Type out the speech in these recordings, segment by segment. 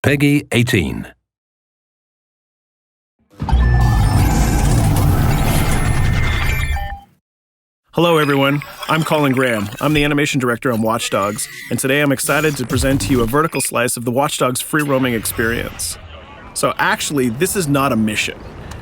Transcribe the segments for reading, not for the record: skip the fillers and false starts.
Peggy 18. Hello everyone, I'm Colin Graham. I'm the animation director on Watch Dogs, and today I'm excited to present to you a vertical slice of the Watch Dogs free roaming experience. So actually, this is not a mission.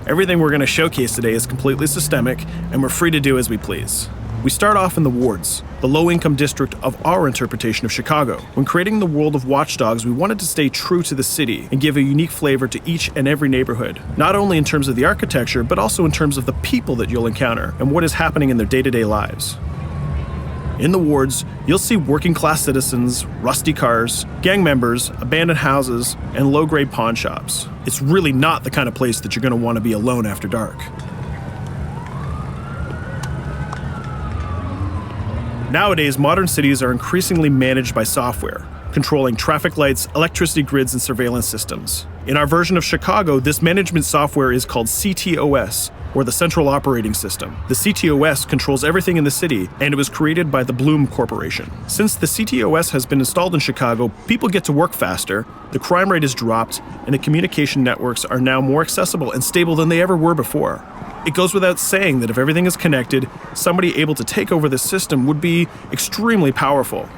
Everything we're going to showcase today is completely systemic, and we're free to do as we please. We start off in the wards, the low-income district of our interpretation of Chicago. When creating the world of Watch Dogs, we wanted to stay true to the city and give a unique flavor to each and every neighborhood, not only in terms of the architecture, but also in terms of the people that you'll encounter and what is happening in their day-to-day lives. In the wards, you'll see working-class citizens, rusty cars, gang members, abandoned houses, and low-grade pawn shops. It's really not the kind of place that you're going to want to be alone after dark. Nowadays, modern cities are increasingly managed by software, controlling traffic lights, electricity grids, and surveillance systems. In our version of Chicago, this management software is called CTOS, or the Central Operating System. The CTOS controls everything in the city, and it was created by the Bloom Corporation. Since the CTOS has been installed in Chicago, people get to work faster, the crime rate has dropped, and the communication networks are now more accessible and stable than they ever were before. It goes without saying that if everything is connected, somebody able to take over the system would be extremely powerful.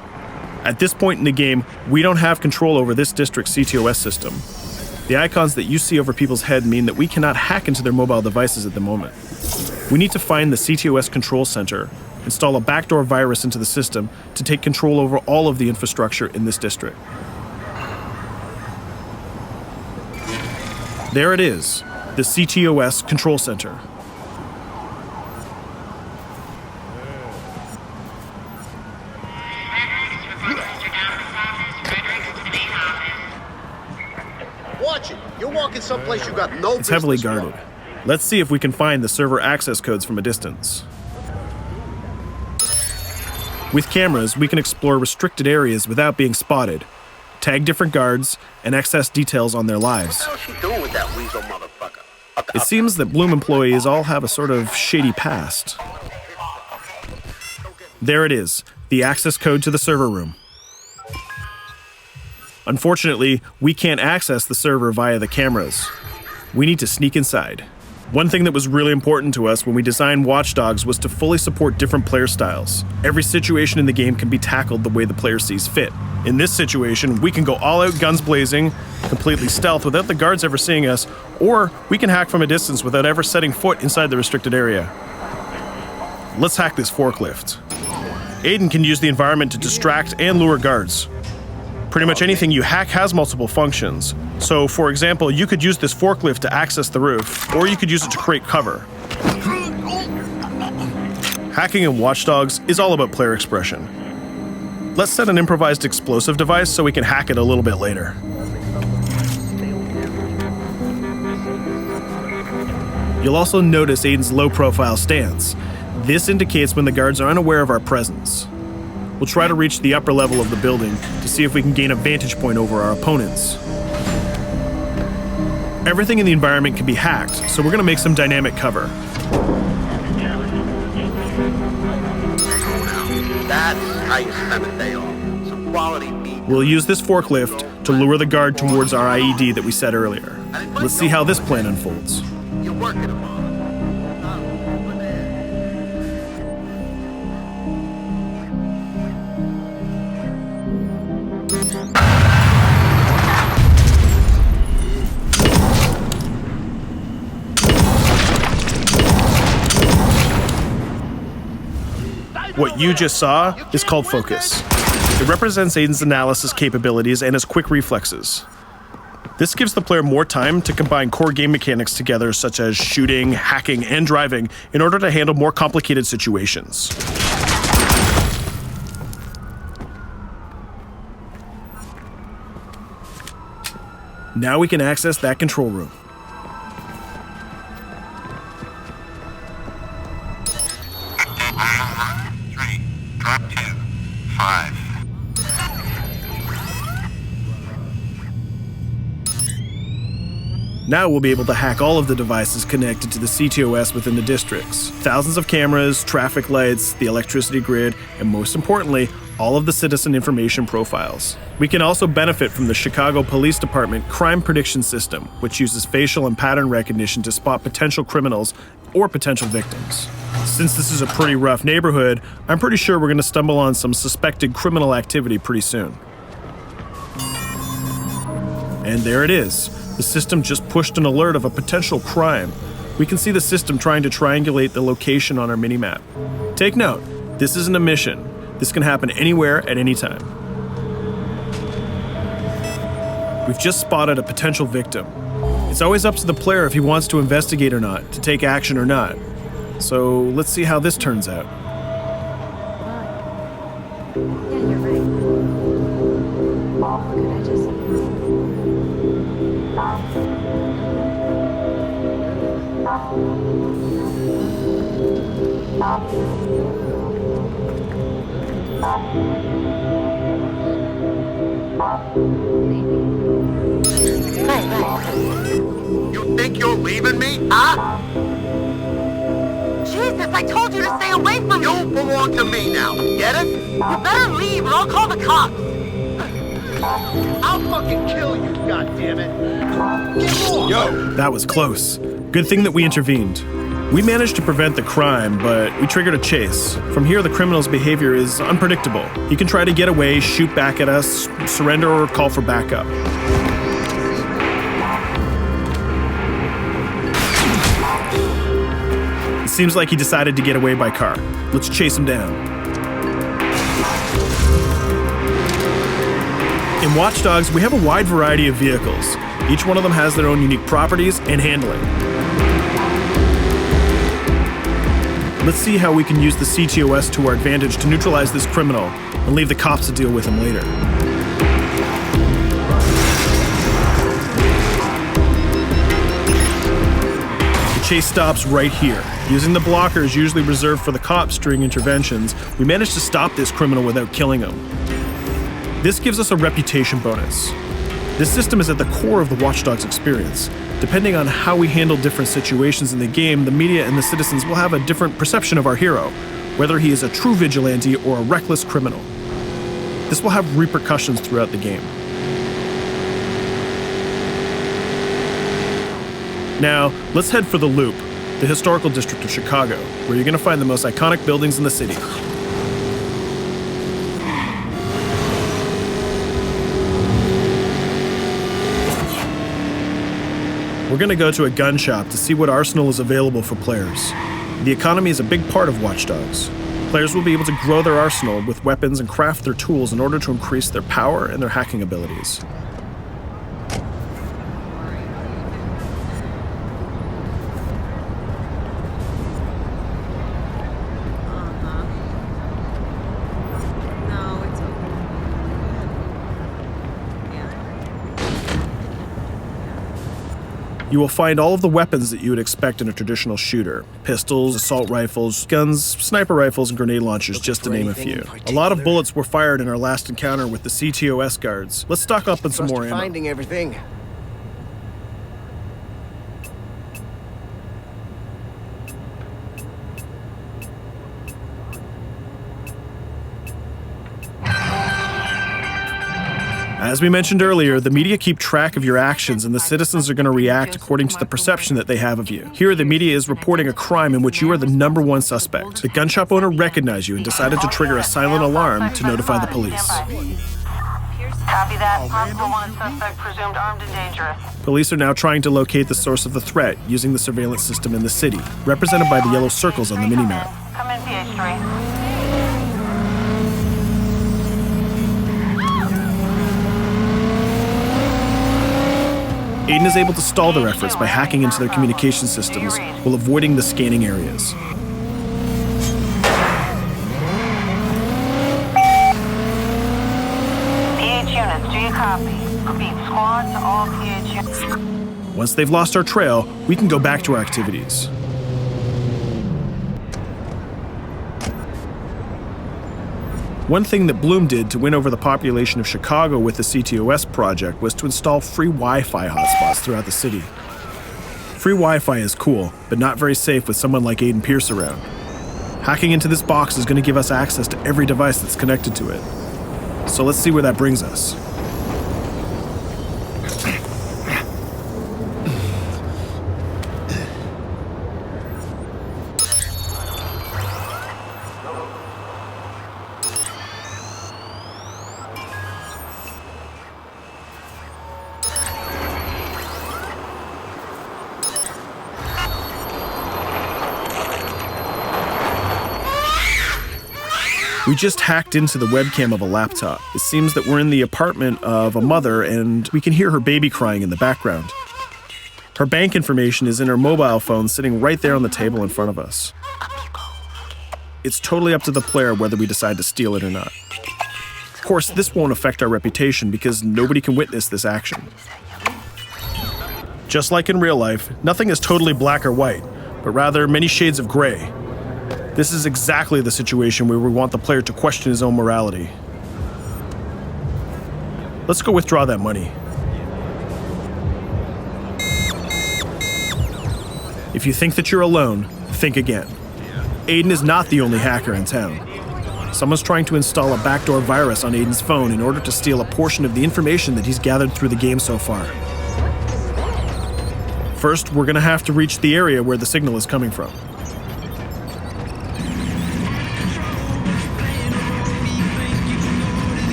At this point in the game, we don't have control over this district's CTOS system. The icons that you see over people's head mean that we cannot hack into their mobile devices at the moment. We need to find the CTOS control center, install a backdoor virus into the system to take control over all of the infrastructure in this district. There it is, the CTOS control center. Watch it. You're walking someplace you got no business. It's heavily guarded. Let's see if we can find the server access codes from a distance. With cameras, we can explore restricted areas without being spotted, tag different guards, and access details on their lives. What the hell is she doing with that weasel motherfucker? It seems that Bloom employees all have a sort of shady past. There it is, the access code to the server room. Unfortunately, we can't access the server via the cameras. We need to sneak inside. One thing that was really important to us when we designed Watch Dogs was to fully support different player styles. Every situation in the game can be tackled the way the player sees fit. In this situation, we can go all out guns blazing, completely stealth without the guards ever seeing us, or we can hack from a distance without ever setting foot inside the restricted area. Let's hack this forklift. Aiden can use the environment to distract and lure guards. Pretty much anything you hack has multiple functions. So, for example, you could use this forklift to access the roof, or you could use it to create cover. Hacking in Watch Dogs is all about player expression. Let's set an improvised explosive device so we can hack it a little bit later. You'll also notice Aiden's low-profile stance. This indicates when the guards are unaware of our presence. We'll try to reach the upper level of the building to see if we can gain a vantage point over our opponents. Everything in the environment can be hacked, so we're going to make some dynamic cover. That's how you spend a day off. Some quality meat. We'll use this forklift to lure the guard towards our IED that we set earlier. Let's see how this plan unfolds. You're working them on. What you just saw is called focus. It represents Aiden's analysis capabilities and his quick reflexes. This gives the player more time to combine core game mechanics together, such as shooting, hacking, and driving, in order to handle more complicated situations. Now we can access that control room. Drop 2, 5. Now we'll be able to hack all of the devices connected to the CTOS within the districts. Thousands of cameras, traffic lights, the electricity grid, and most importantly, all of the citizen information profiles. We can also benefit from the Chicago Police Department Crime Prediction System, which uses facial and pattern recognition to spot potential criminals or potential victims. Since this is a pretty rough neighborhood, I'm pretty sure we're going to stumble on some suspected criminal activity pretty soon. And there it is. The system just pushed an alert of a potential crime. We can see the system trying to triangulate the location on our minimap. Take note, this isn't a mission. This can happen anywhere at any time. We've just spotted a potential victim. It's always up to the player if he wants to investigate or not, to take action or not. So let's see how this turns out. Yeah, you're right. Could I just... You think you're leaving me? Huh? Jesus, I told you to stay away from me! You belong to me now. Get it? You better leave or I'll call the cops! I'll fucking kill you, goddammit! Get off! Yo! That was close. Good thing that we intervened. We managed to prevent the crime, but we triggered a chase. From here, the criminal's behavior is unpredictable. He can try to get away, shoot back at us, surrender, or call for backup. It seems like he decided to get away by car. Let's chase him down. In Watch Dogs, we have a wide variety of vehicles. Each one of them has their own unique properties and handling. Let's see how we can use the CTOS to our advantage to neutralize this criminal and leave the cops to deal with him later. The chase stops right here. Using the blockers usually reserved for the cops during interventions, we managed to stop this criminal without killing him. This gives us a reputation bonus. This system is at the core of the Watch Dogs experience. Depending on how we handle different situations in the game, the media and the citizens will have a different perception of our hero, whether he is a true vigilante or a reckless criminal. This will have repercussions throughout the game. Now, let's head for the Loop, the historical district of Chicago, where you're going to find the most iconic buildings in the city. We're going to go to a gun shop to see what arsenal is available for players. The economy is a big part of Watch Dogs. Players will be able to grow their arsenal with weapons and craft their tools in order to increase their power and their hacking abilities. No, it's okay. You will find all of the weapons that you would expect in a traditional shooter. Pistols, assault rifles, guns, sniper rifles, and grenade launchers, just to name a few. A lot of bullets were fired in our last encounter with the CTOS guards. Let's stock up on some more ammo. Finding everything. As we mentioned earlier, the media keep track of your actions and the citizens are going to react according to the perception that they have of you. Here, the media is reporting a crime in which you are the #1 suspect. The gun shop owner recognized you and decided to trigger a silent alarm to notify the police. Copy that. Possible wanted suspect presumed armed and dangerous. Police are now trying to locate the source of the threat using the surveillance system in the city, represented by the yellow circles on the minimap. Come in, PH3. Aiden is able to stall their efforts by hacking into their communication systems while avoiding the scanning areas. PH units, do you copy? Repeat, squad to all PH units. Once they've lost our trail, we can go back to our activities. One thing that Bloom did to win over the population of Chicago with the CTOS project was to install free Wi-Fi hotspots throughout the city. Free Wi-Fi is cool, but not very safe with someone like Aiden Pierce around. Hacking into this box is going to give us access to every device that's connected to it. So let's see where that brings us. We just hacked into the webcam of a laptop. It seems that we're in the apartment of a mother and we can hear her baby crying in the background. Her bank information is in her mobile phone sitting right there on the table in front of us. It's totally up to the player whether we decide to steal it or not. Of course, this won't affect our reputation because nobody can witness this action. Just like in real life, nothing is totally black or white, but rather many shades of gray. This is exactly the situation where we want the player to question his own morality. Let's go withdraw that money. If you think that you're alone, think again. Aiden is not the only hacker in town. Someone's trying to install a backdoor virus on Aiden's phone in order to steal a portion of the information that he's gathered through the game so far. First, we're gonna have to reach the area where the signal is coming from.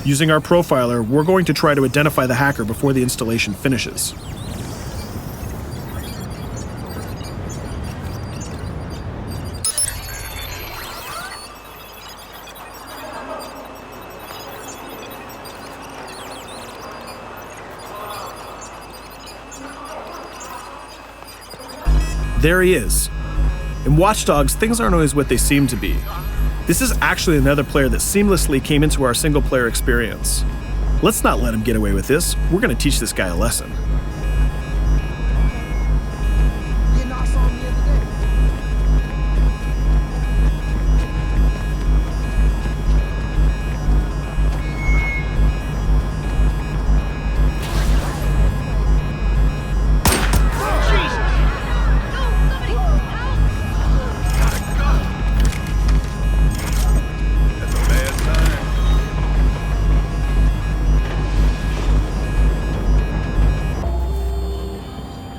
Using our profiler, we're going to try to identify the hacker before the installation finishes. There he is. In Watch Dogs, things aren't always what they seem to be. This is actually another player that seamlessly came into our single-player experience. Let's not let him get away with this. We're going to teach this guy a lesson.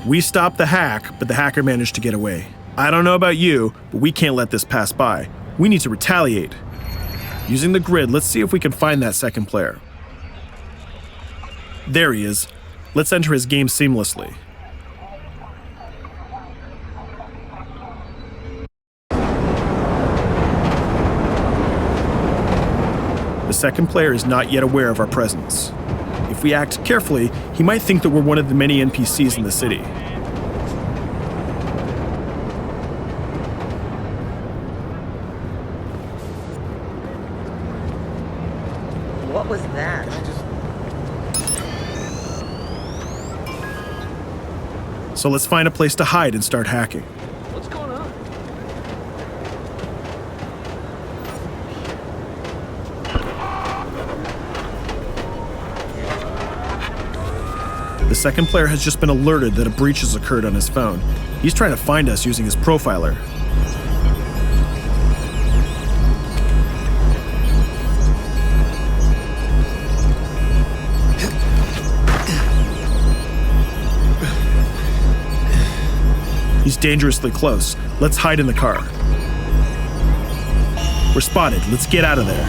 We stopped the hack, but the hacker managed to get away. I don't know about you, but we can't let this pass by. We need to retaliate. Using the grid, let's see if we can find that second player. There he is. Let's enter his game seamlessly. The second player is not yet aware of our presence. If we act carefully, he might think that we're one of the many NPCs in the city. What was that? So let's find a place to hide and start hacking. What's going on? The second player has just been alerted that a breach has occurred on his phone. He's trying to find us using his profiler. He's dangerously close. Let's hide in the car. We're spotted. Let's get out of there.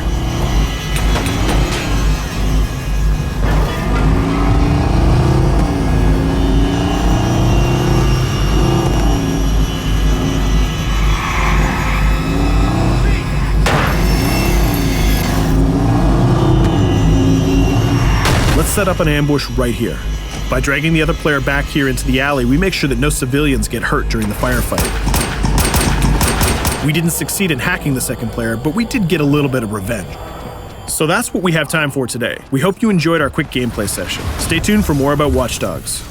Let's set up an ambush right here. By dragging the other player back here into the alley, we make sure that no civilians get hurt during the firefight. We didn't succeed in hacking the second player, but we did get a little bit of revenge. So that's what we have time for today. We hope you enjoyed our quick gameplay session. Stay tuned for more about Watch Dogs.